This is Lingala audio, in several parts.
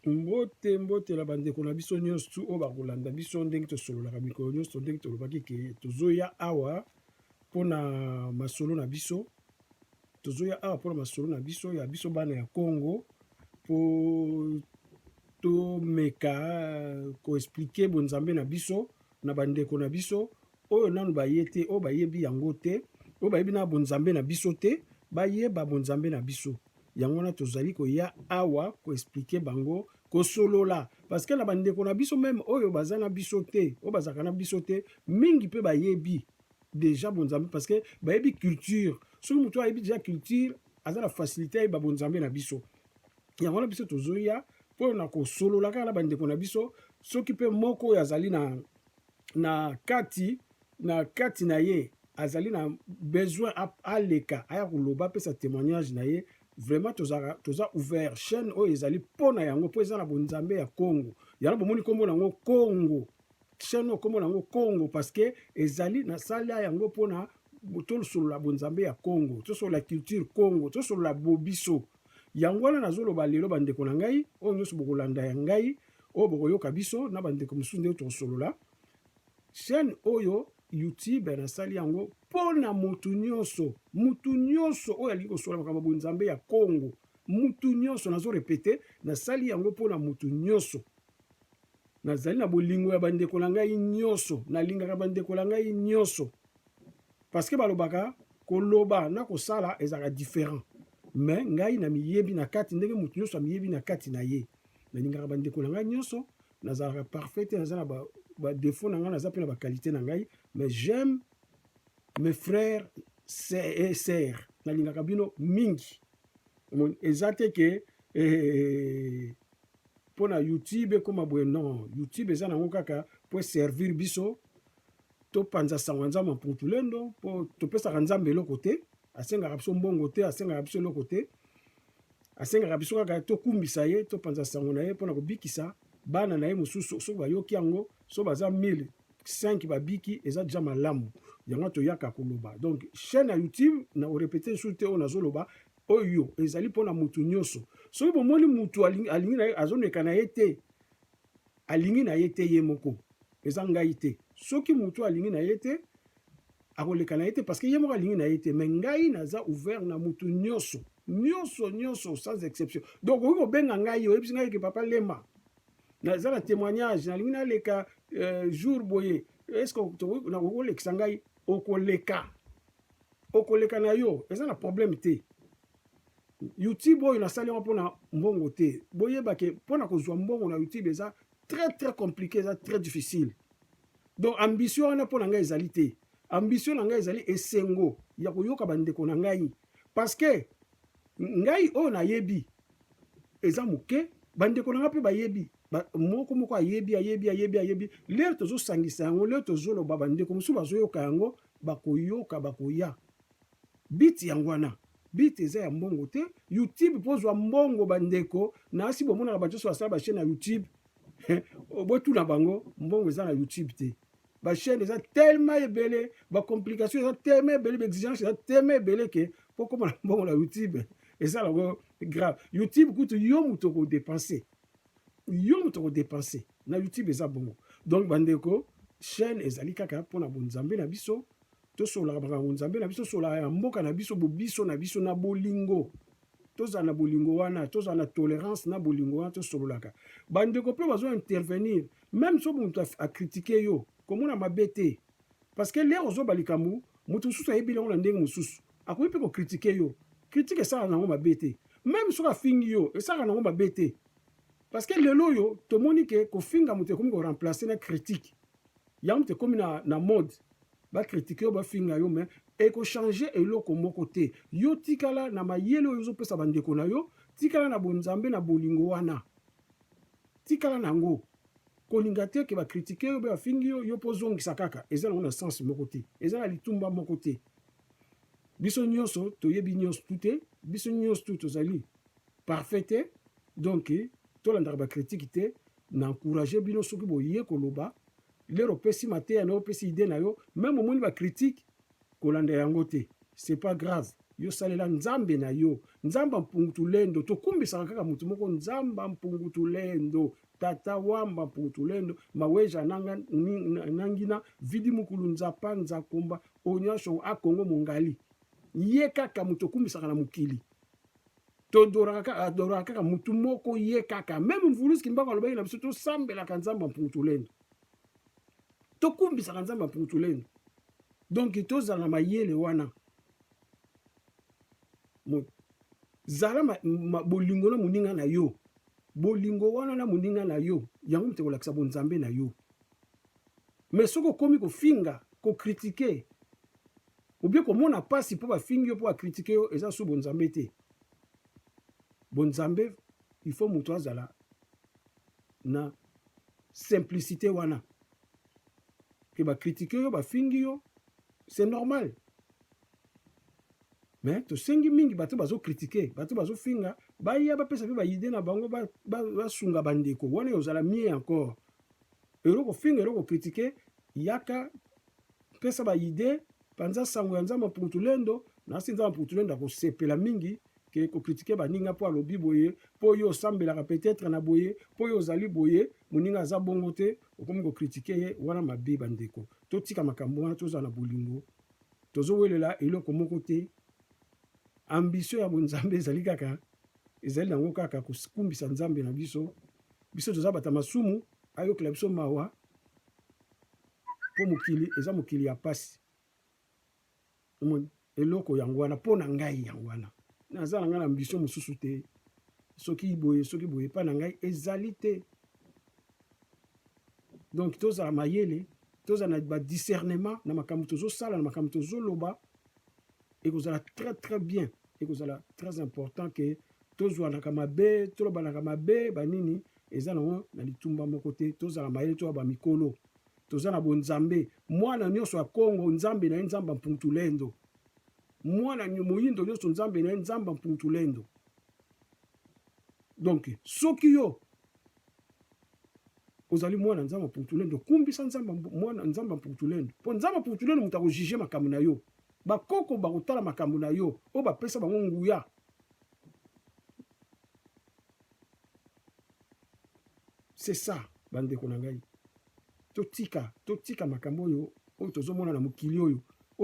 mbote la bandeko na biso nyonso tu oyo bakolanda biso ndenge tosololaka mikolo nyonso ndenge tolobaki ke tozoya awa mpona masolo na biso ya biso bana ya Congo po tomeka koexplike bonzambe na biso na bandeko na biso oyo nanu baye te oyo bayebi yango te oyo bayebi na bonzambe na biso te bayeba bonzambe na biso yango wana tozali koya awa koexplike bango kosolola parce que na bandeko na biso meme oyo baza na biso te oyo bazalaka na biso te mingi mpe bayebi déjà bonzambe parce que bayebi culture soki moto ayebi déjà culture aza na facilité ayeba bonzambe na biso yango wana biso tozoya mpo na kosolola kaka na bandeko na biso soki mpe moko oyo azali na kati na ye azali na besoin aleka aya koloba apesa témoignage na ye vraiment toza ouvert chaîne oyo ezali mpo na yango mpo eza na bonzambe ya Congo yango bomoni nkombo nango Congo chaîne oyo nkombo nango Congo parce que ezali na sala yango mpona tosolola bonzambe ya Congo tosolola culture Congo tosolola bobiso yango wana nazoloba lelo bandeko na ngai oyo nyonso bokolanda ya ngai oyo bokoyoka biso na bandeko mosusu nde tosolola chaîne oyo YouTube nasali yango mpona mutu nyonso oyo alingi kosolola makambo bonzambe ya Congo mutu nyonso nazorepete nasali yango mpona mutu nyonso nazali na bolingo ya bandeko na ngai nyonso nalingaka bandeko na ngai nyonso parce que balobaka koloba na kosala ezalaka différent mais ngai na miyebi na kati ndenge mutu nyonso amiyebi na kati na ye nalingaka bandeko na ngai nyonso nazalaka parfait te naza na badefo na ngai naza mpe na bakalite na ngai mais j'aime mes frères et sœurs nalingaka bino mingi eza te ke mpo na YouTube ekoma boye non YouTube eza nango kaka mpo servir biso topanza sango ya nzambe mputulendo mpo topesaka nzambe eloko te asengaka biso mbongo te asengaka biso eloko te asengaka biso kaka tokumbisa ye topanza sango na ye mpona kobikisa bana na ye mosusu soki bayoki yango so baza 1005 babiki eza deja malamu yango toyaka koloba donc chaîne ya YouTube na orepete lisusu te oyo nazoloba oyo ezali mpona mutu nyonso soki bomoni mutu alingi na ye azoneka na ye te alingi na ye te ye moko eza ngai te soki mutu alingi na ye te akoleka na ye te parce que ye moko alingi na ye te mais ngai naza ouvert na mutu nyonso sans exception donc okoki kobenga ngai oyebisi ngai ke papa Lema naza na témoignage nalingi naleka jour boye est-ce que nakokolekisa ngai okoleka na yo eza na problème te YouTube oyo nasali yango mpona mbongo te boyebake mpona kozwa mbongo na YouTube eza très compliqué eza très difficile donc ambition wana mpona ngai ezali te ambition na ngai ezali esengo ya koyoka bandeko na ngai parce que ngai oyo nayebi eza moke bandeko na ngai mpe bayebi moko ayebi lero tozosangisa yango lero tozoloba bandeko mosusu bazoyoka yango bakoya biti yango wana biti eza ya mbongo te YouTube mpo ozwa mbongo bandeko nasi bomonaka bato nyonso basala bachaine ya YouTube botuna bango mbongo eza na YouTube te bachaine eza tellement ebele bacomplication eza tellement ebele baexigence eza tellement ebele ke mpo koma na mbongo na YouTube eza nango grave YouTube kutu yo moto kodepense na YouTube eza bongo donc bandeko chaîne ezali kaka mpona bonzambe na biso tosolaka makambo nzambe na biso tosolaka ya mboka na biso bobiso na biso na bolingo tozala na bolingo wana tozala na tolérance na bolingo wana tosololaka bandeko mpe bazo intervenir même so moto akritike yo komona mabe te parce que lero ozoba likambo moto mosusu ayebi yango na ndenge mosusu akoki mpe kokritike yo kritike esalaka nango mabe te même soki afingi yo esalaka nango mabe te parce que lelo oyo tomoni ke kofinga moto ekomi koremplace na critique yango moto ekomi na mode bakritike yo bafinga yo me ekochange eloko moko te yo tikala na mayele oyo ozopesa bandeko na yo tikala na bonzambe na bolingo wana tikala nango kolinga te ke bakritike yo be bafingi yo mpo ozongisa kaka eza nango na sens moko te eza na litumba moko te biso nyonso toyebi nyonso tu te biso nyonso tu tozali parfait te donc tolandaka bakritike te na encourage bino soki boye koloba lero opesi mateya na yo opesi ide na yo même omoni bacritique kolanda yango te c'est pas grave yo salela nzambe na yo, nzamba mpungutulendo, tokumbisaka kaka mutu moko nzamba mpungutulendo, tata wamba mpungutulendo, maweja nangina, vidi mukulu nzapa nzakomba, onyasho akongo mongali. Ye kaka mutu okumbisaka na mukili. Todoraka kaka mutu moko ye kaka. Même mvulusi kimbaka lobaki na biso tosambelaka nzamba mpungutulendo. Tokumbisaka nzamba mpungutulendo. Donc tozala mayele wana. Zala bolingo na muninga na yo. Bolingo wana na muninga na yo. Yango mte kolakisa bonzambe na yo. Mais soko komi ko finga, ko critiquer. Ou bien ko mona pasi po ba fingi yo po ba critiquer yo eza sou bonzambe te. Bonzambe, il faut mutu azala na simplicité wana. Que ba critiquer yo, ba fingi yo, c'est normal. Mais to sengi mingi bato bazo critiquer, bato bazo finga, ba ya ba pesa pe ba idée na bango ba sunga bandeko. Wana ozala mieux encore. Eroko finga, eroko critiquer, yaka pesa ba idée, panza sango ya nzamba mpungutulendo, na sinza mpungutulendo ko sepela mingi. Que ko critiquer baninga po alobi boye po yo sambelaka peut-être na boye po yo zali boye muninga za bongo te okomi ko critiquer ye wana mabe bandeko totika makambo wana toza na bolingo tozo welela eloko moko te ambition ya bonzambe ezali kaka ezali nango kaka kokumbisa nzambe na biso biso toza bata masumu ayokela biso mawa po mokili eza mokili ya pasi eloko yango wana po na ngai yango wana naza na nga na ambition mosusu te soki boye pa na ngai ezali te. Donc tozala mayele tozala na ba discernement na makambo tozosala na makambo tozoloba ekozala très bien ekozala très important que tozwanaka mabe tolobanaka mabe banini eza nango na litumba moko te tozala mayele toya bamikolo toza na bonzambe mwana nyonso ya Kongo nzambe na ye nzamba mpungutulendo mwana moyindo nyonso nzambe na ye nzamba mpungutulendo. Donc soki yo ozali mwana nzamba mpungutulendo kumbisa mwana nzamba mpungutulendo po nzamba mpungutulendo mutu akojuge makambo na yo bakoko bakotala makambo na yo oyo bapesa bango nguya. C'est ça bandeko na ngai totika makambo oyo tozomona na mokili oyo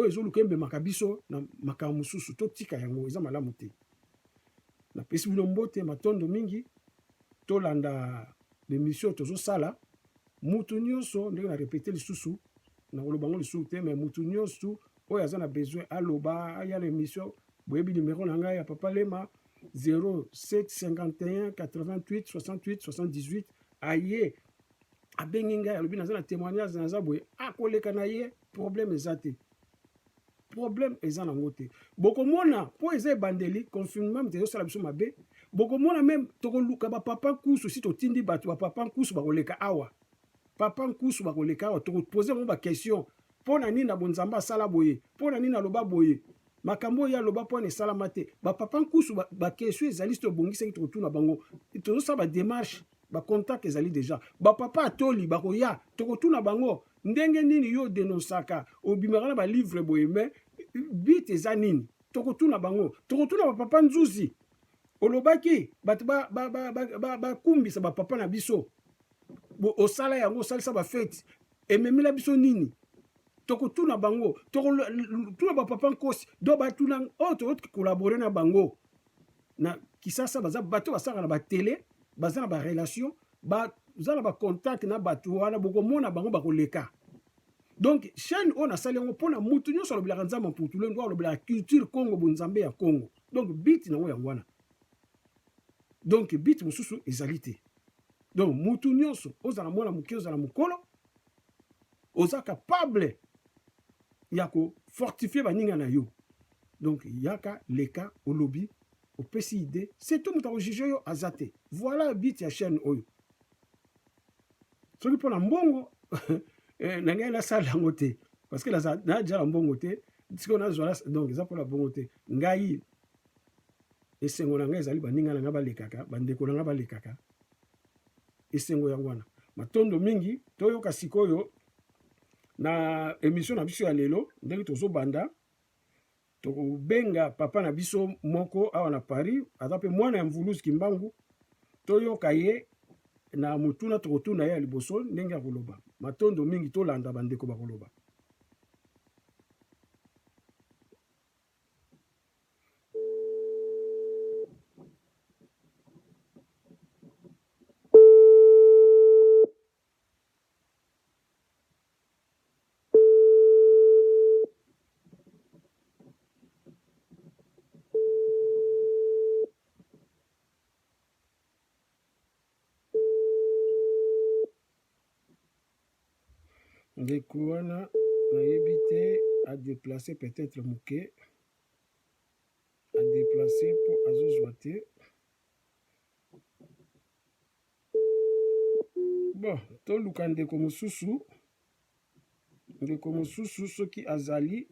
ezoluka embemaka biso na makambo mosusu totika yango eza malamu te. Napesi bino mbote matondo mingi tolanda l'émission tozosala mutu nyonso ndenge na répéter lisusu na koloba ngo lisusu te mais mutu nyonso oyo aza na besoin aloba aya na émission boyebi numéro na ngai ya Papa Lema 0751 88 68 78 aye abengi ngai alobi naza na témoignage naza boye akoleka na ye problème eza te. Problème eza nango te bokomona po eza ebandeli confinement mte yosala biso mabe bokomona même tokoluka bapapa nkusu si totindi bato bapapa nkusu bakoleka awa papa nkusu bakoleka awa tokopose bango baquestion mpo na nini na bonzambe asala boye mpo na nini aloba boye makambo oyo aloba mpo na esalama te bapapa nkusu baquestion ezali si tobongisaki tokotuna bango tozosala badémarche bacontact ezali deja bapapa atoli bakoya tokotuna bango ndenge nini yo denosaka obimaka na balivre boye me bit eza nini tokotuna bango tokotuna bapapa nzuzi olobaki bato bakumbisa bapapa na biso osala yango osalisa bafete ememela biso nini tokotuna bango tokotuna bapapa nkosi do batuna oyo tokolabore na bango na kisasa baza bato basaka na batele baza na barelation baza na bacontact na bato wana bokomona bango bakoleka. Donc chaîne on a sali yango mpona mutu nyonso alobelaka nzamba mpungutulendo alobelaka culture Congo bonzambe ya Congo donc bit nango yango wana donc bit mosusu ezali te. Donc mutu nyonso ozala mwana moke ozala mokolo oza capable ya kofortifier baninga na yo donc yaka leka olobi opesi ide c'est tout mutu akojuge yo aza te. Voilà bit ya chaîne oyo soki mpona mbongo na ngai nasala yango te parce que najala mbongo te sikoyo nazwala donc eza mpona bongo te ngai esengo na ngai ezali baninga na ngai balekaka bandeko na ngai balekaka esengo yango wana matondo mingi toyoka sikoyo na émission na biso ya lelo ndenge tozobanda tokobenga papa na biso moko awa na Paris aza mpe mwana ya mvuluzi Kimbangu toyoka ye na motuna tokotuna ye ya liboso ndenge ya koloba matondo mingi tolanda bandeko bakoloba. ndeko wana nayebi te adeplace peut-être moke adeplace mpo azozwa te. Bon, toluka ndeko mosusu soki azali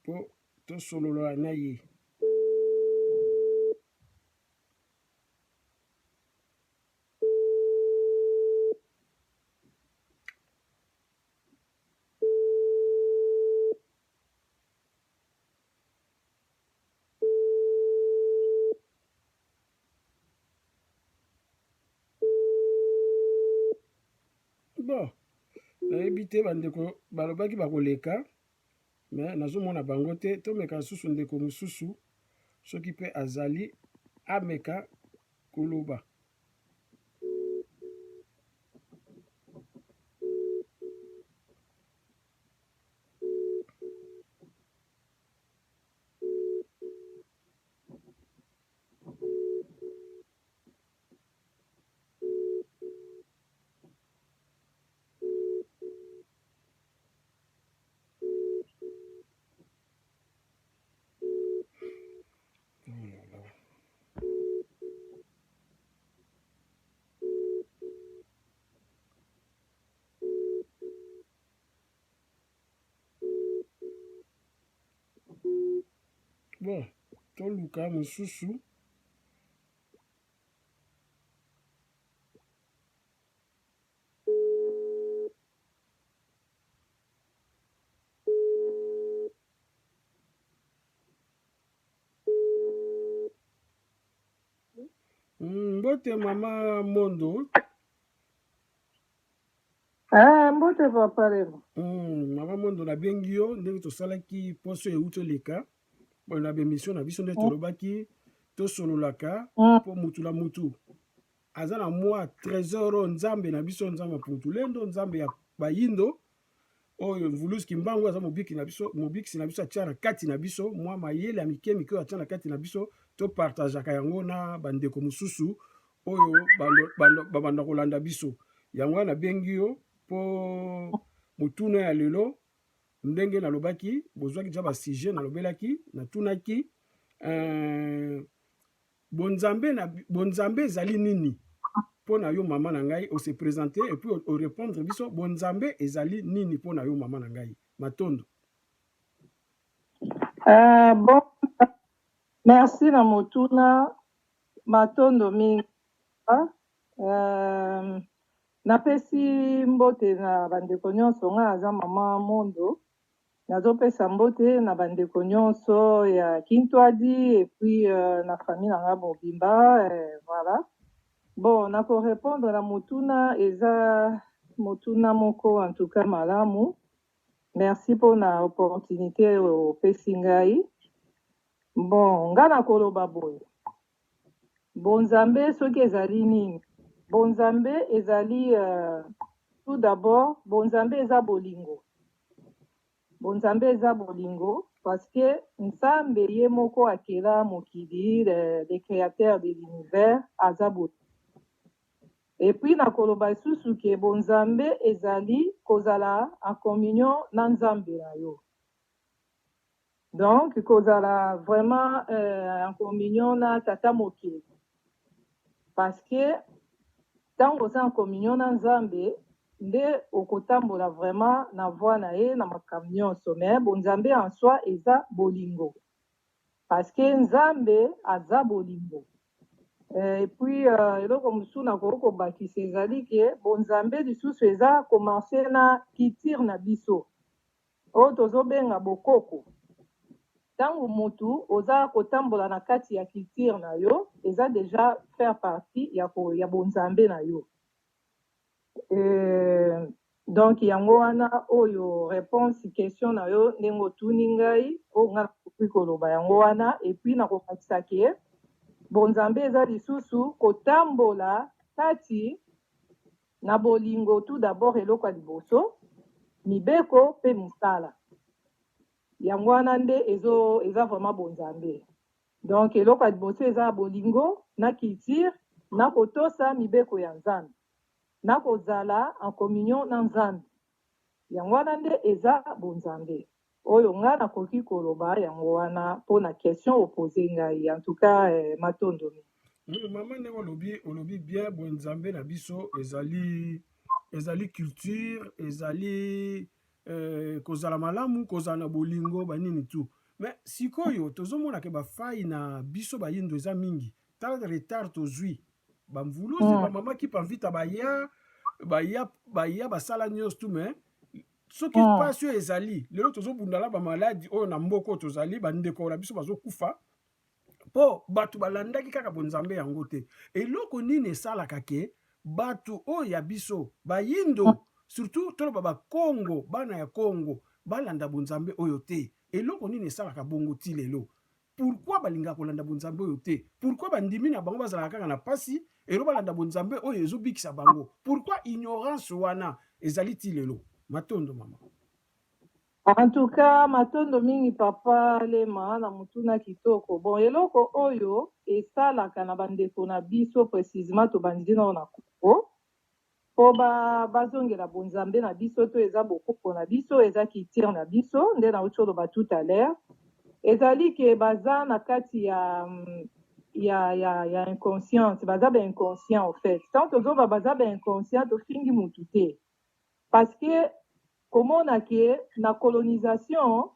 mpo tosolola na ye. Bon, nayebi te bandeko balobaki bakoleka me nazomona bango te. Tomeka susu ndeko mosusu soki mpe azali ameka koloba. Bon, toluka mosusu. Mbote mama Mondo. Mbote papa lelo. Mama Mondo nabengi yo ndenge tosalaki poso euti oleka. Bon, na bemission na biso nde tolobaki tosololaka mpo mutu na mutu aza na mwa trésor nzambe na biso nzambe Puntulendo nzambe ya bayindo oyo mvuluzi Kimbangu aza mobikisi na biso atia na kati na biso mwa mayele ya mike mike oyo atia na kati na biso topartageaka yango na bandeko mosusu oyo babanda kolanda biso. Yango wana nabengi yo mpo motuna ya lelo ndenge nalobaki bozwaki deja basujet nalobelaki natunaki bonzambe ezali nini mpo na yo mama na ngai ose présenter et puis orépondre biso bonzambe ezali nini mpo na yo mama na ngai Matondo. Bon, merci na motuna matondo mingi. Napesi mbote na bandeko nyonso nga aza mama Mondo. Nazopesa mbote na bandeko nyonso ya Kintwadi et puis na famille na nga mobimba voilà. Bon, nako répondre na motuna eza motuna moko en tout cas malamu. Merci pour na opportunité opesi ngai. Bon, nga nakoloba boye. Bonzambe soki ezali nini? Bonzambe ezali tout d'abord bonzambe eza bolingo. Bonzambe eza bolingo parce que nzambe ye moko akela mokili le créateur de l'univers aza bolingo. Et puis nakoloba susu ke bonzambe ezali kozala en communion na nzambe na yo. Donc kozala vraiment en communion na tata mokili. Parce que tant oza en communion na nzambe nde okotambola vraiment na voie na ye na makambo nyonso. Mais bonzambe en soi eza bolingo. Parce que nzambe aza bolingo. Et puis eloko mosusu nakoki kobakisa ezali ke bonzambe lisusu eza komanse na kitire na biso oyo tozobenga bokoko. ntango mutu oza kotambola na kati ya culture na yo eza déjà faire partie ya bonzambe na yo. Donc yango wana oyo réponse question na yo ndenge otuni ngai oyo nga nakoki koloba yango wana. Epuis nakokatisa ke bonzambe eza lisusu kotambola kati na bolingo tout d'abord eloko ya liboso mibeko mpe mosala yango wana nde eza vraiment bonzambe. Donc eloko ya liboso eza bolingo na culture na kotosa mibeko ya nzambe na kozala en communion na nzambe yango wana nde eza bonzambe oyo nga nakoki koloba yango wana mpona question opose ngai en tout cas Matondo. Mama ndenge olobi bien bonzambe na biso ezali culture ezali kozala malamu kozala na bolingo banini tu mais sikoyo tozomona ke bafai na biso bayindo eza mingi tala retard tozwi bamvuluzi bamama kipa mvita baya basala nyonso tu mais soki pasi oyo ezali lelo tozobundala bamaladi oyo na mboka oyo tozali bandeko na biso bazokufa mpo bato balandaki kaka bonzambe yango te. Eloko nini esalaka ke bato oyo ya biso bayindo surtout toloba bakongo bana ya kongo balanda bonzambe oyo te? Eloko nini esalaka bongo ti lelo? Pourquoi balingaka kolanda bonzambe oyo te? Pourquoi bandimi na bango bazalaka kaka na pasi elo balanda bonzambe oyo ezobikisa bango? Pourquoi ignorance wana ezali ti lelo? Matondo mama. En tout cas Matondo mingi papa lema na mutuna kitoko. Bon eloko oyo esalaka na bandeko na biso précisément tobandisi nao na Kongo po bazongela bonzambe na biso to eza bokoko na biso eza kitire na biso nde nauti oloba tout à l'heure ezali ke baza na kati ya inconscience baza inconscient en fait. Tant tozoba baza inconscient tofingi mutu te parce que komona ke na colonisation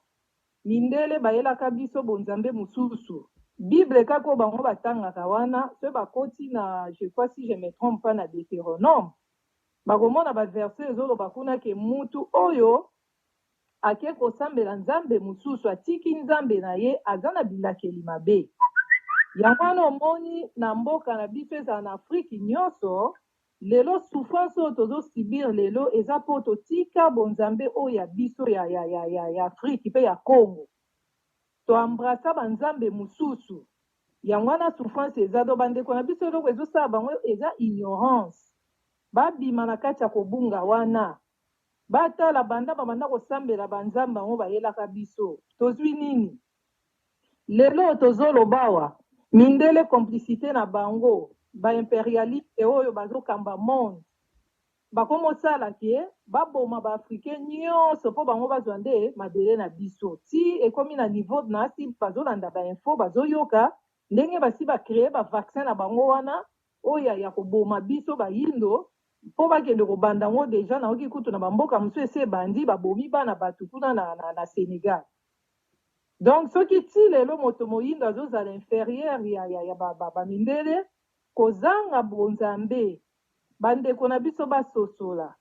mindele bayelaka biso bonzambe mosusu bible kaka bango batangaka wana so bakoti na je crois si je me trompe pas na Deutéronome bakomona baverset ezoloba kuna ke mutu oyo ake kosambela nzambe mosusu atiki nzambe na ye aza na bilakeli mabe. Yango wana omoni na mboka na biso ezala na Afrique nyonso lelo souffrance oyo tozosibir lelo eza mpo totika bonzambe oyo ya biso ya Afrique mpe ya Congo toambrasa banzambe mosusu. Yango wana souffrance eza do bandeko na biso eloko ezosala bango eza ignorance babima na kati ya kobunga wana batala babanda kosambela banzambe bango bayelaka biso tozwi nini lelo tozolobawa mindele complicité na bango baimpérialiste oyo bazokamba monde bakomosala ke baboma baafricain nyonso mpo bango bazwa nde mabele na biso ti ekomi na niveau nasi bazolanda bainfo bazoyoka ndenge basi bacreye bavaccin na bango wana oyo ya koboma biso bayindo mpo bakende kobanda yango deja naoki kutu na bamboka mosusu ese ebandi babomi bana bato kuna na Sénégal. Donc soki ti lelo moto moyindo azozala inférieur ya bamindele kozanga bonzambe bandeko na biso basosola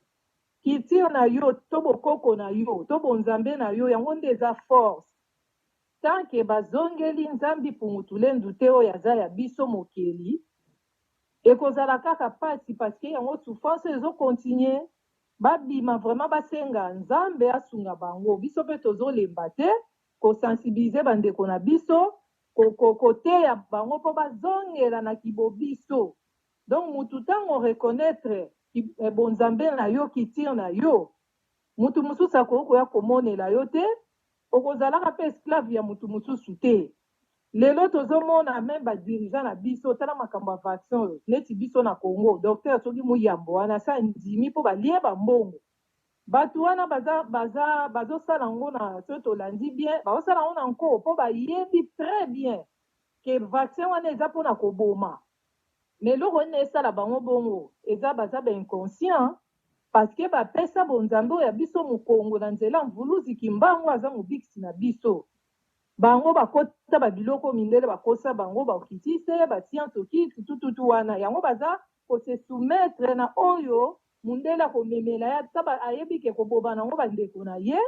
culture na yo to bokoko na yo to bonzambe na yo yango nde eza force tanke bazongeli nzambi pungutulendu te oyo aza ya biso mokeli ekozala kaka pasi paske yango souffrance ezokontinue babima vraiment basenga nzambe asunga bango biso mpe tozolemba te kosensibilize bandeko na biso koteya bango mpo bazongela na kibobiso. Donc mutu ntango reconnaître bonzambe na yo kitire na yo mutu mosusu akoki koya komonela yo te okozalaka mpe esclave ya mutu mosusu te. Lelo tozomona meme badirigant na biso tala makambo ya vaccin oyo neti biso na Congo docteur soki muyambo wana sa ndimi mpo balie bambongo bato wana bazosala yango na so tolandi bien bazosala yango na nko mpo bayebi très bien ke vaccin wana eza mpona koboma mais eloko nini esala bango bongo eza baza bainconscient parceke bapesa bonzambe oyo ya biso mokongo na nzela mvuluzi kimbango aza mobikisi na biso bango bakota babiloko mindele bakosa bango bakitise basianse okiti tututu wana yango baza kose soumettre na oyo mundele akomemela ya ta ayebi ke koboma nango bandeko na ye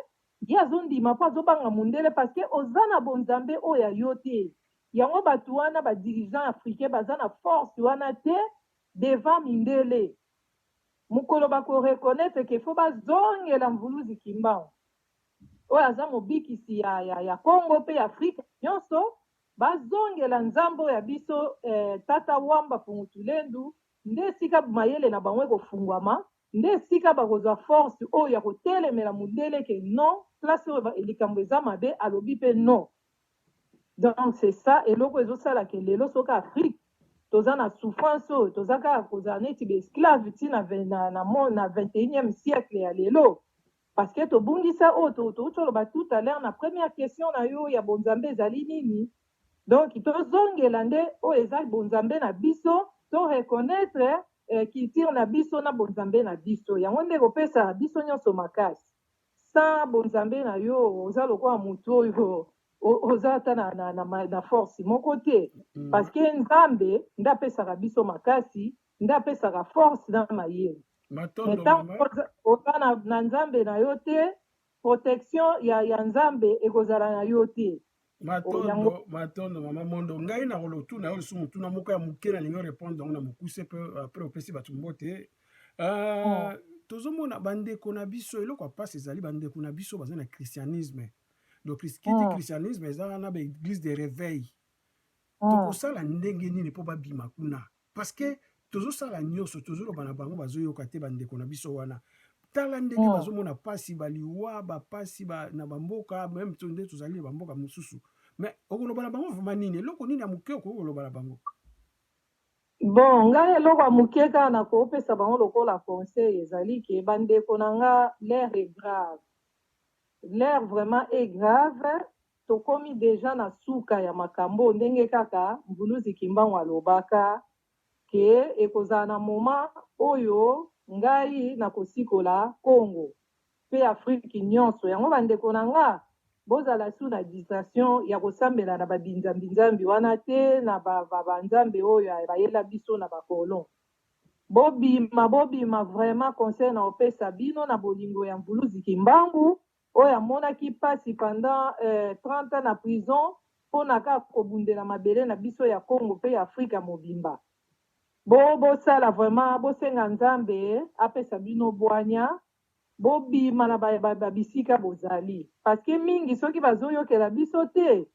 ye azondima mpo azobanga mundele parce que oza na bonzambe oyo ya yo te. Yango bato wana badirigeant africain baza na force wana te devant mindele. Mokolo bakoreconnaitre ke fo bazongela mvuluzi kimbangu oyo aza mobikisi ya Congo mpe ya Afrika nyonso, bazongela nzambe oyo ya biso tata Wamba Pungutulendu, nde esika mayele na bango ekofungwama, nde esika bakozwa force oyo ya kotelemela mundele ke non place oyo likambo eza mabe alobi mpe non. Donc c'est ça eloko ezosala ke lelo soki Afrique toza na souffrance oyo toza kaka kozala neti baesclave ti na 21e siècle ya lelo. Parce que tobungisa oyo toloba tout à l'heure na première question na yo ya bonzambe ezali nini. Donc tozongela nde oyo eza bonzambe na biso, to reconnaître culture na biso na bonzambe na biso. Yango nde kopesa biso nyonso makasi. Sans bonzambe na yo oza lokola mutu oyo oza ata na force moko te. Parce que nzambe nde apesaka biso makasi, nde apesaka force na mayele. Oza na nzambe na yo te, protection ya nzambe ekozala na yo te. Matondo mama mondo ngai na kolotu na yo lisumu tuna moko ya moke na lingo répondre na mokuse pe après opesi bato mbote. Tozomona bandeko na biso eloko apasi ezali bandeko na biso baza na christianisme. Donc christianisme eza na ba église de réveil. Tokosala ndenge nini mpo babima kuna parce que tozosala nyonso tozoloba na bango bazoyoka te bandeko na biso wana. Tala ndenge bazomona pasi baliwa bapasi na bamboka même nde tozali bamboka mosusu. Mais okoloba na bango vraiment nini eloko nini ya moke okoloba na bango? Bon, ngai eloko ya moke kaka na kopesa bango lokola conseil ezali ke bandeko na nga l'air est grave. L'air vraiment est grave. Tokomi déjà na suka ya makambo ndenge kaka Mvuluzi Kimbangu alobaka ke ekozala na moment oyo ngai na kosikola Congo pe Afrique nyonso. Yango bandeko na nga bozala su na distraction ya kosambela na babinzambi wana te na banzambe oyo bayela biso na bakolon. Bobima vraiment conseil na opesa bino na bolingo ya Mvuluzi Kimbangu oyo amonaki pasi pendant 30 ans na prison mpona kaka kobundela mabele na biso ya Congo pe ya Afrika mobimba. Bosala vraiment bosenga nzambe apesa bino bwanya bobima na babisika bozali parce que mingi soki bazoyokela biso te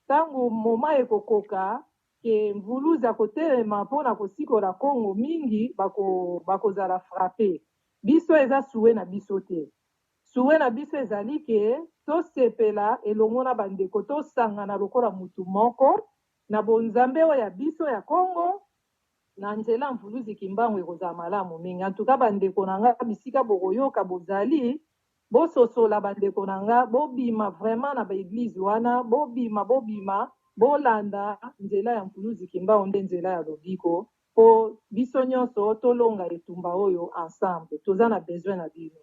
ntango moma ekokoka ke Mvuluzi akotelema mpona kosikola Congo mingi bakozala frappe. Biso eza suwe na biso te. Suwe na biso ezali ke tosepela elongo na bandeko tosangana lokola mutu moko na bonzambe oyo ya biso ya Congo na nzela Mvuluzi Kimbangu ekozala malamu mingi. En tout cas bandeko na nga bisika bokoyoka bozali bososola bandeko na nga bobima vraiment na baeglise wana bobima bolanda nzela ya Mvuluzi Kimbangu nde nzela ya lobiko po biso nyonso tolonga etumba oyo ensemble toza na besoin na bino.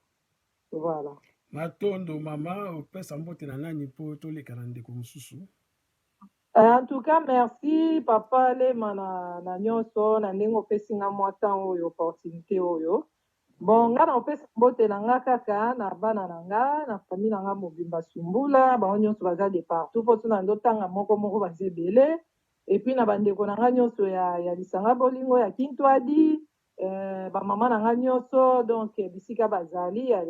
Voilà. Matondo mama opesa mbote na nani po toleka na ndeko mosusu? En tout cas merci papa lema na nyonso na ndenge opesi nga mwa temps oyo opportunité oyo. Bon nga na opesa mbote na nga kaka na bana na nga na famille na nga mobimba Sumbula bango nyonso baza de partout po tuna ndotanga moko baza ebele et puis na bandeko na nga nyonso ya lisanga bolingo ya Kintwadi bamama na nga nyonso donc bisika bazali ya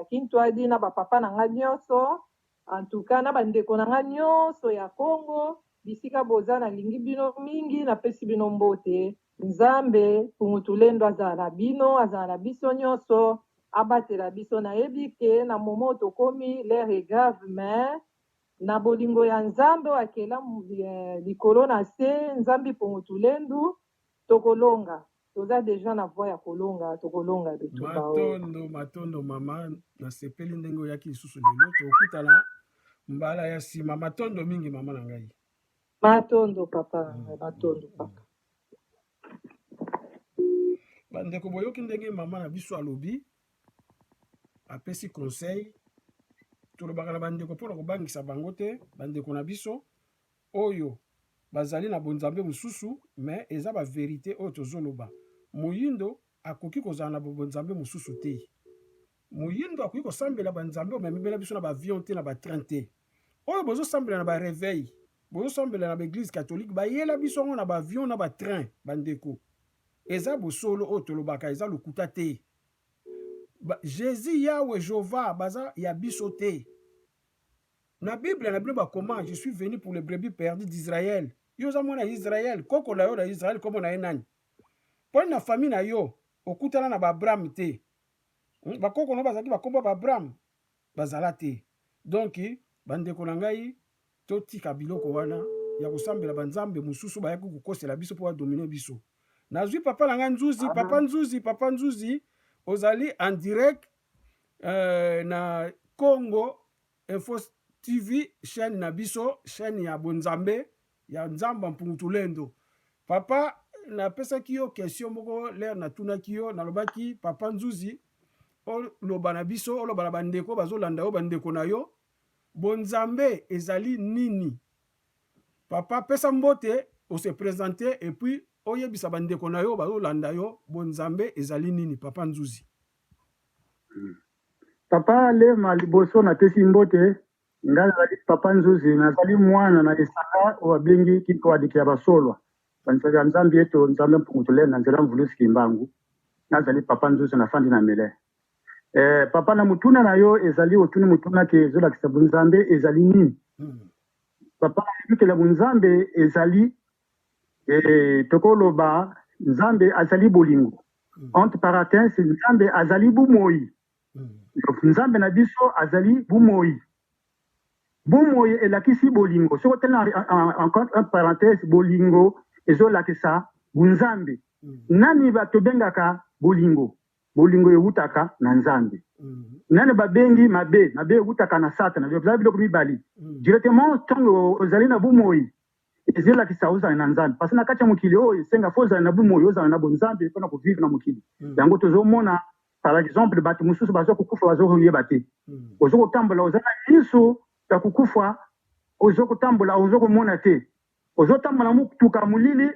Kintwadi na bapapa na nga nyonso en tout cas na bandeko na nga nyonso ya Congo bisika boza nalingi bino mingi napesi bino mbote. Nzambe Pungutulendu azala na bino azala na biso nyonso abatela biso nayebi ke na momo tokomi l'air est grave mais na bolingo ya nzambe akela likolo na se nzambe Pungutulendu tokolonga toza deja na voie ya kolonga tokolonga bitumba matondo mama nasepeli ndenge oyaki lisusu lelo tokutana mbala ya nsima matondo mingi mama na ngai. Matondo papa matondo papa. Bandeko boyoki ndenge mama na biso alobi apesi conseil tolobaka na bandeko mpona kobangisa bango te bandeko na biso oyo bazali na bonzambe mosusu mais eza baverité oyo tozoloba moyindo akoki kozala na bonzambe mosusu te muyindo akoki kosambela banzambe omememela biso na baavion te na batrain te oyo bozosambela na bareveil bozosambela na baeglise catholique bayela biso yango na baavion na batrain bandeko eza bosolo oyo tolobaka eza lokuta te jésus yawe jehova baza ya biso te na bible na bino bakoma je suis venu pour les brebis perdues d'Israël yo oza mwana ya Israël koko na yo na Israël kombo na ye nani mpo na famille na yo okutana na baabraham te bakoko no bazalaki bakombo baabraham bazala te donc bandeko na ngai totika biloko wana ya kosambela banzambe mosusu bayaki kokosela biso mpo badomine biso nazwi papa na ngai nzuzi papa nzuzi ozali en direct na Congo Info TV chaîne na biso chaîne ya bonzambe ya nzamba mpungutulendo papa napesaki yo question moko lere natunaki yo nalobaki papa nzuzi oloba na biso oloba na bandeko bazolanda yo bandeko na yo bonzambe ezali nini papa pesa mbote ose présenter et puis oyebisa bandeko na yo bazolanda yo bonzambe ezali nini papa nzuzi papa lema liboso napesi mbote ngazali papa nzuzi nazali mwana na esaka obabengi kiko adiki ya basolwa bansali ya nzambe eto nzambe mpungutulendo na nzela mvulusi kimbangu nazali papa nzuzi nafandi na mele papa na mutuna na yo ezali otuni mutuna ke ezolakisa bonzambe ezali nini papa na yebikela bonzambe ezali tokoloba nzambe azali bolingo entre parenthèses nzambe azali bumoyi nzambe na biso azali bumoyi bumoyi elakisi bolingo soko tena en parenthèse bolingo ezolakisa bunzambe nani batobengaka bolingo bolingo ewutaka na nzambe nani babengi mabe ewutaka na satana byoza biloko mibali directement ntongo ozali na bumoyi ezolakisa ozala na nzambe parce na kati ya mokili oyo esenga fo ozala na bumoyi ozala na bonzambe mpona kovivre na mokili yango tozomona par exemple bato mosusu baza kokufa bazokoyeba te ozokotambola oza na miso ya kokufa ozokotambola ozokomona te ozotambola motuka molili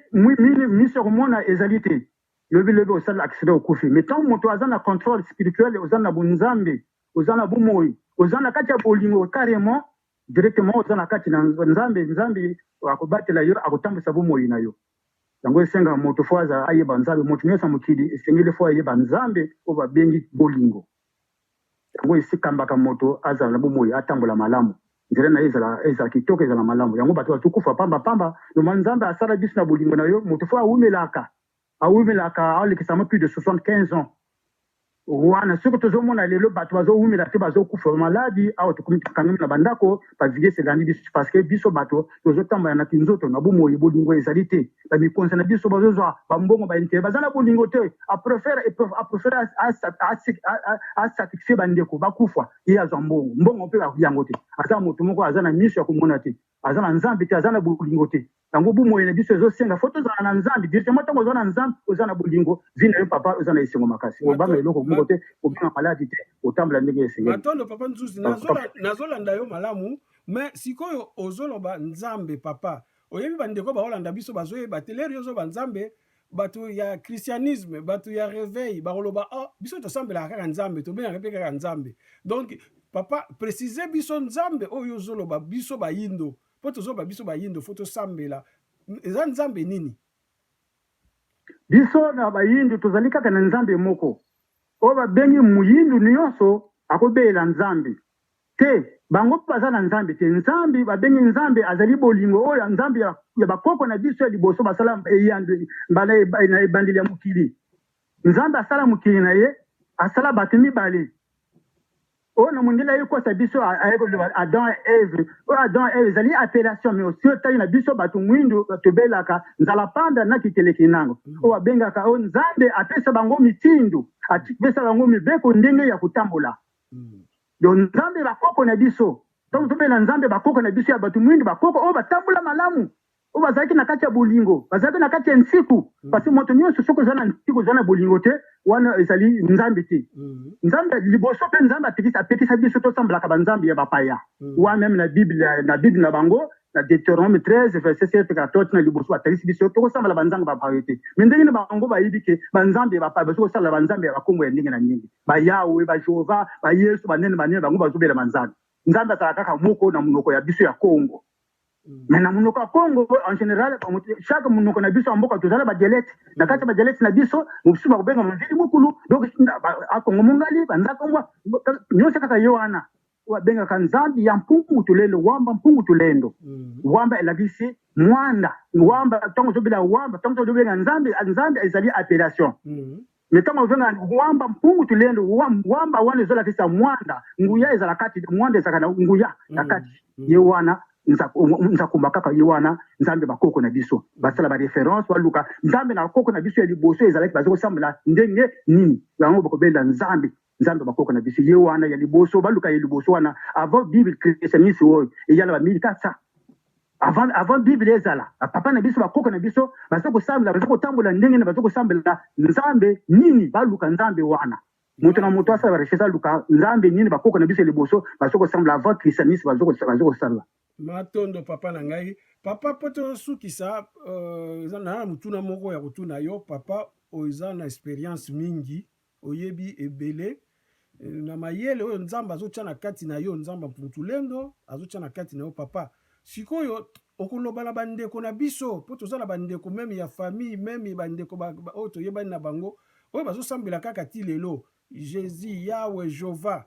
miso ya komona ezali te lobi osala accident okufi mais ntango moto aza na contrôle spirituel oza na bonzambe oza na bumoyi oza na kati ya bolingo carrément directement oza na kati na nzambe akobatela yo akotambwisa bumoyi na yo yango esenga moto fo aza ayeba nzambe moto nyonso mokili esengeli fo ayeba nzambe oyo babengi bolingo yango esikambaka moto azala na bumoyi atambola malamu nzela na ye ezala kitoko ezala malamu yango bato batukufa pamba loma nzambe asala biso na bolingo na yo moto fo awumelaka alekisama plus de 75 ans wana soki tozomona lelo bato bazowumela te bazokufa maladi awa tokomikangami na bandako bavie selandi biso parce que biso bato tozotambola na kinzoto na bomoyi bolingo ezali te bamikonzi na biso bazozwa bambongo baintere baza na bolingo te aprefere asakrifie bandeko bakufa ye azwa mbongo mpe yango te aza moto moko aza na miso ya komona te aza na nzambe te aza na bolingo te yango bomoyi na biso ezosenga fo tozala na nzambe directement ntango oza na nzambe oza na bolingo vi na yo papa oza na esengo makasi obanga eloko moko te obenga maladi te otambola ndenge esengeli matondo papa nzuzi nazolanda yo malamu mais sikoyo ozoloba nzambe papa oyebi bandeko baolanda biso bazoyeba te lero ozoba nzambe bato ya christianisme bato ya réveil bakoloba biso tosambelaka kaka nzambe tobengaka mpe kaka nzambe donc papa précise biso nzambe oyo ozoloba biso bayindo mpo tozoloba biso bayindo fo tosambela eza nzambe nini biso na bayindu tozali kaka na nzambe moko oyo babengi muyindu nyonso akobeyela nzambe te bango baza na nzambe te nzambe babengi nzambe azali bolingo oyo nzambe ya bakoko na biso ya liboso basala na ebandeli ya mokili nzambe asala mokili na ye asala bato mibale oyo na mondele ayekosa biso ayekoloba adam eve oyo adam eve ezali appellation mais osi otali na biso bato mwindu tobelaka nzala panda na kiteleki nango oyo abengaka oyo nzambe apesa bango mitindo apesa bango mibeko ndenge ya kotambola donc nzambe bakoko na biso ntango tobela nzambe bakoko na biso ya bato mwindu bakoko oyo batambola malamu oyo bazalaki na kati ya bolingo bazalaki na kati ya nsiku parce que moto nyonso soki oza na nsiku oza na bolingo te wana ezali nzambe te nzambe liboso mpe nzambe apekisa biso tosambolaka banzambe ya bapaya wa meme na bible na bango na Deutéronome 13 verset 7 14 na liboso atalisi biso tokosambela banzambe ba priorité mais ndenge na bango bayibi ke banzambe ba pa baso kosala banzambe ba Kongo ya ndenge na ndenge ba Yahweh ba Jehova ba Yesu banene bango bazobela banzambe nzambe atala kaka moko na munoko ya biso ya Kongo. Mais na munoko ya Kongo en général chaque munoko na biso mboka tozala ba dialecte na kati ba dialecte na biso mubisu ba kubenga mvili mukulu donc a Kongo mungali banza Kongo nyose kaka yohana wabenga kanzambi ya mpungu tulelo wamba mpungu tulendo wamba elagisi mwanda wamba tango zobela wamba tango zobela nzambi ezali appellation mais tango venga wamba mpungu tulendo wamba wana zola kisa mwanda nguya ezala kati mwanda ezala nguya nakati yewana nza kumbaka yewana nzambe bakoko na biso basala ba référence waluka nzambe na koko na biso ya liboso ezalaki bazoko sambela ndenge nini yango bakobela nzambe bakoko na biso yewana ya liboso baluka ya liboso wana avant bible christianisme wo eyala ba 1400 avant bible ezala papa na biso bakoko na biso bazoko sambela bazoko tambola ndenge na bazoko sambela nzambe nini baluka nzambe wana moto na moto asala ba recherche luka nzambe nini bakoko na biso ya liboso bazoko sambela avant christianisme bazoko sala matondo papa na ngai papa poto sukisa na mutuna moko ya kutuna yo papa oza na experience mingi oyebi ebele na mayele oyo nzamba azotia na kati na yo nzamba mputulendo azotia na kati na yo papa sikoyo okoloba na bandeko na biso po tozala bandeko meme ya famille meme bandeko oyo toyebani na bango oyo bazosambela kaka ti lelo Jésus Yahweh Jehova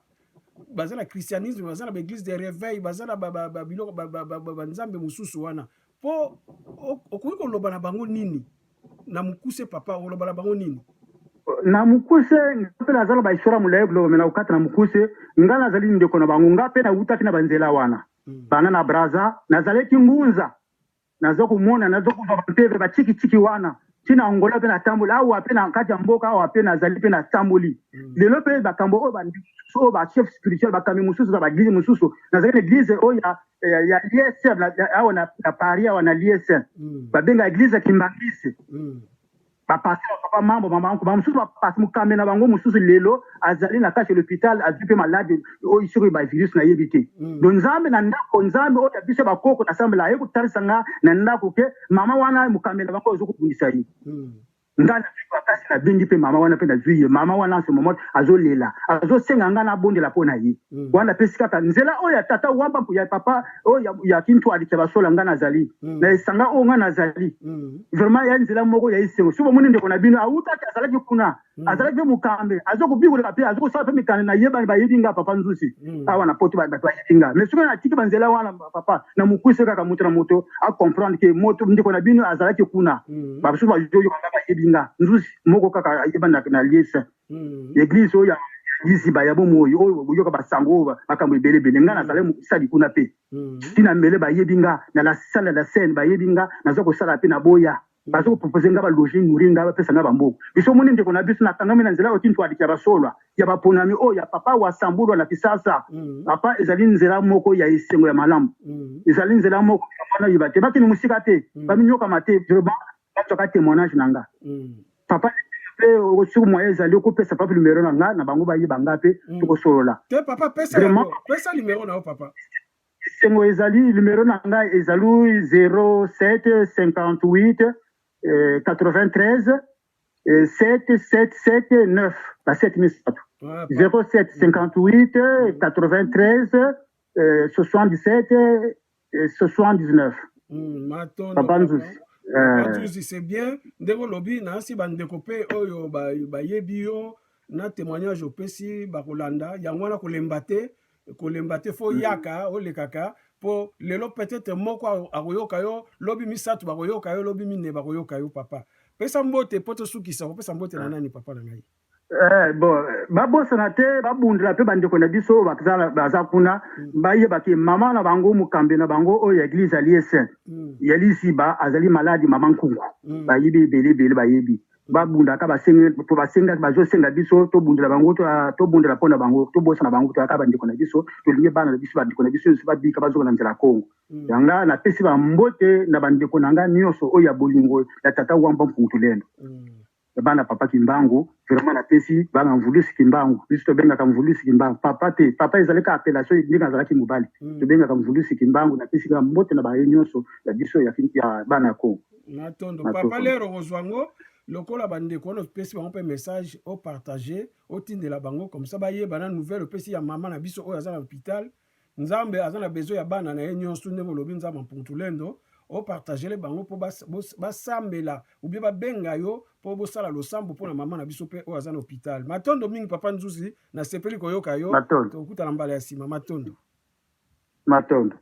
baza na christianisme baza na baeglise de réveil baza na biloko banzambe mosusu wana po okoki koloba na bango nini na mukuse papa okoloba na bango nini na mukuse ngape nazala ba ishora mulaye bulo mena ukata na mukuse ngala nazali ndeko na bango ngape na utaki na banzela wana bana na braza nazaleki ngunza nazo mona nazo kuva banteve ba chiki wana tina ngola pe na tambola awa pe na kati ya mboka awa pe nazali pe na tamboli lelo pe bakambo o bandi so ba chef spirituel bakami mususu za baglize mususu nazali église o ya l'ISM awa na Paris awa na l'ISM babenga église Kimbangisi passer papa mambo mama anko ba mususu passe mukambe na bango mususu lelo azali na kati l'hôpital azupe malade o isuri ba virus na yebite donc nzambe na ndako nzambe o tabise bakoko na sambela ye kutarisanga na ndako ke mama wana mukambe na bango zokubundisa yi ngana kwa kasi na bingi pe mama wana pe na zuiye mama wana ce moment azolela azosenga ngana bondela pona yi wana pesika ka nzela oya tata wamba ya papa o ya kintu alike basola ngana zali na esanga o ngana zali vraiment ya nzela moko ya isengo subo muni ndeko na bino auta azalaki kuna azalaki mukambe azokubikula pe azokosala pe mikane na yeba ba yidinga papa nzusi awa na poti ba yidinga mais suko na tiki banzela wana papa na mukwise kaka mutu na moto a comprendre que moto ndeko na bino azalaki kuna ba suba joyo kanga yidinga nzusi moko kaka yeba na liesa église oya yisi ba yabo moyo oyo yoka basango bakambo ebelebele ngana azale musali kuna pe tina mele ba yidinga na la salle la scène ba yidinga nazo kosala pe na boya parce que proposer nga ba loger muringa ba pesa nga bamboko biso moni ndeko na biso na kangami na nzela otinto adiki basolwa ya baponami o ya papa wa sambulwa na kisasa papa ezali nzela moko ya isengo ya malamu ezali nzela moko ya yibate bakini musika te baminyoka mate vraiment batoka témoignage nanga papa pe osuku moya ezali okopesa papa numéro nanga na bango bayibanga pe tokosolola te papa pesa numéro na papa isengo ezali numéro nanga ezali 07 58 93 7779 la 7007 07 58 93 77 79 Papa Nzusi c'est bien ndeko lobi na si bandeko pe oyo ba yebio na témoignage opesi bakolanda yango na kolembate fo yaka olekaka po lelo peut-être moko akoyoka yo lobi misatu bakoyoka yo lobi mine bakoyoka yo papa pesa mbote poto sukisa pesa mbote na nani papa na ngai bon babosana te babundela pe bandeko na biso baza kuna bayebaki mama na bango mukambe na bango oyo église aliese yalisi ba azali maladi mama nkungu bayebi ebele bayebi babundaka basenga bazosenga biso tobundela bango tobundela mpona bango tobosana bango toyaka bandeko na biso tolingi bana na biso bandeko na biso nyonso babika bazoka na nzela ya kongo yanga napesi bambote na bandeko na nga nyonso oyo ya bolingo ya tata wamba mpungutu lendo bana papa Kimbangu vraiment na pesi bana mvulisi Kimbangu biso tobenga ka mvulisi Kimbangu papa te papa ezaleka appellation ndinga zalaki mobali tobenga ka mvulisi Kimbangu na pesi ka mbote na ba nyonso ya biso ya bana ko Matondo papa lero kozwango lokola bandeko wana pesi bango pe message au partager au tindela bango comme ça ba yebana nouvelle pesi ya mama na biso oyo aza na hôpital nzambe aza na besoin ya bana na ye nyonso ndenge olobi nzambe mpuntulendo o partager le bango po basambela ou bien babenga yo po bosala losambo mpona mama na biso pe oyo aza na hôpital matondo mingi papa nzuzi na sepeli koyoka yo tokutana mbala ya nsima matondo matondo